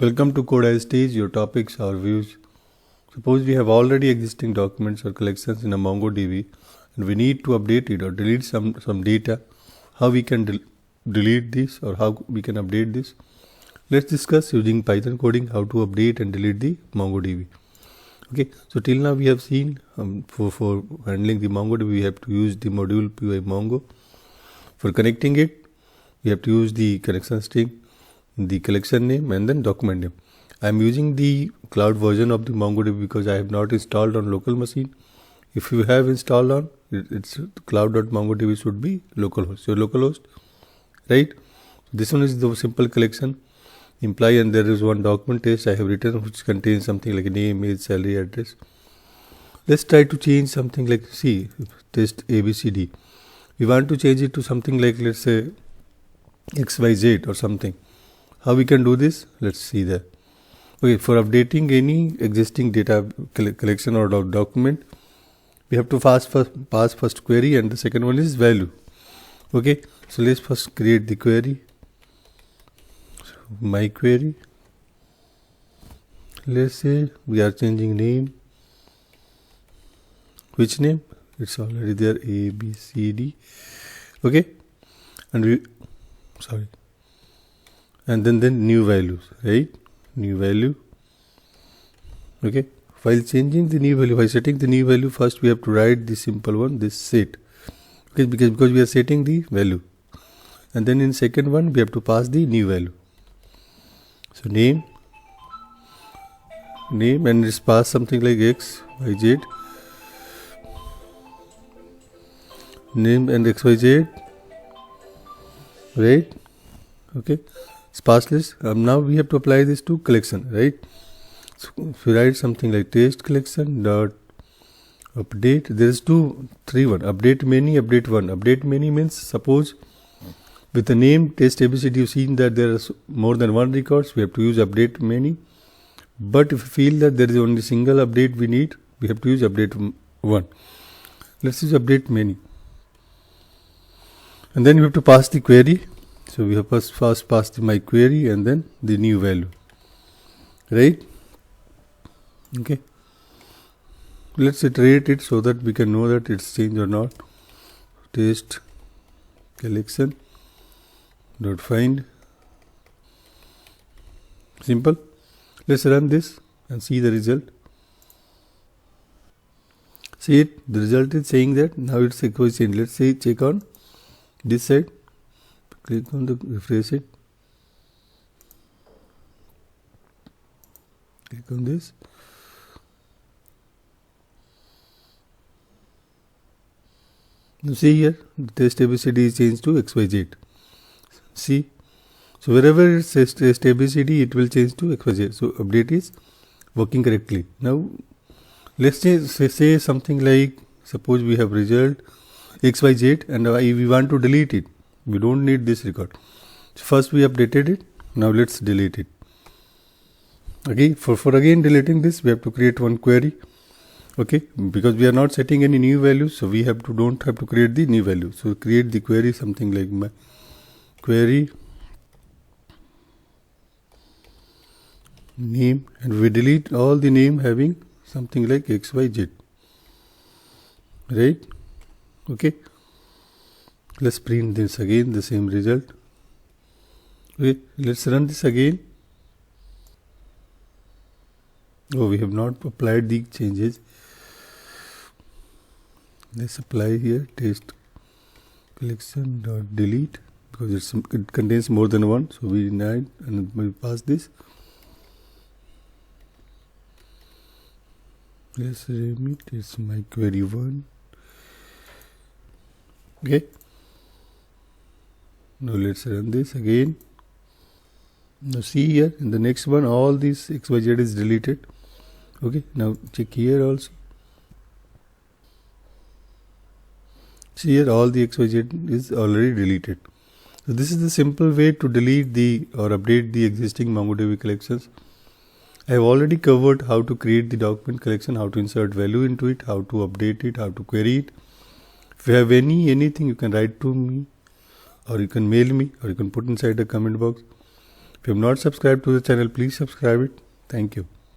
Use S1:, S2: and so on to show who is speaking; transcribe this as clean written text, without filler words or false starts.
S1: Welcome to Code as Stage, your topics or views. Suppose we have already existing documents or collections in a MongoDB and we need to update it or delete some data. How we can delete this or how we can update this. Let's discuss using Python coding how to update and delete the MongoDB. Okay, so till now we have seen for handling the MongoDB we have to use the module pymongo. For connecting it, we have to use the connection string, the collection name and then document name. I am using the cloud version of the MongoDB because I have not installed on local machine. If you have installed on, it's cloud.mongodb should be localhost, your localhost, right? This one is the simple collection, imply, and there is one document test I have written which contains something like name, age, salary, address. Let's try to change something like test ABCD. We want to change it to something like, let's say, XYZ or something. How we can do this? Let's see that. Okay, for updating any existing data collection or document, we have to pass first query and the second one is value. Okay, so let's first create the query. So my query. Let's say we are changing name. Which name? It's already there, A, B, C, D. Okay, and and then new values, right? New value. Okay, while changing the new value, while setting the new value, first we have to write the simple one, this set. Okay, because we are setting the value, and then in second one we have to pass the new value. So name and it's pass something like X, Y, Z. Name and XYZ, right? Okay, sparse list. Now we have to apply this to collection, right? So if we write something like test collection dot update, there is 3 1 update many, update one. Update many means suppose with the name test ABCD you've seen that there is more than one records, we have to use update many. But if we feel that there is only single update we need, we have to use update one. Let's use update many. And then we have to pass the query. So we have first pass the my query and then the new value, right? Okay. Let's iterate it so that we can know that it's changed or not. Test collection dot find. Simple. Let's run this and see the result. See it. The result is saying that now it's changed. Let's say check on this side. Click on the refresh it. Click on this. You see here, the test ABCD is changed to XYZ. See, so wherever it says test ABCD, it will change to XYZ. So update is working correctly. Now, let's say something like, suppose we have result XYZ and we want to delete it. We don't need this record. So first we updated it. Now let's delete it. Okay, for again deleting this, we have to create one query. Okay, because we are not setting any new values, so we don't have to create the new value. So create the query something like my query name, and we delete all the name having something like XYZ. Right? Okay. Let's print this again, the same result. Okay, let's run this again. Oh, we have not applied the changes. Let's apply here test collection dot delete because it contains more than one. So we denied and we pass this. Let's rename it. It's my query one. Okay. Now let's run this again. Now see here in the next one all this XYZ is deleted. Okay, now check here also. See here all the XYZ is already deleted. So this is the simple way to delete or update the existing MongoDB collections. I have already covered how to create the document collection, how to insert value into it, how to update it, how to query it. If you have anything you can write to me, or you can mail me, or you can put inside the comment box. If you have not subscribed to the channel, please subscribe it. Thank you.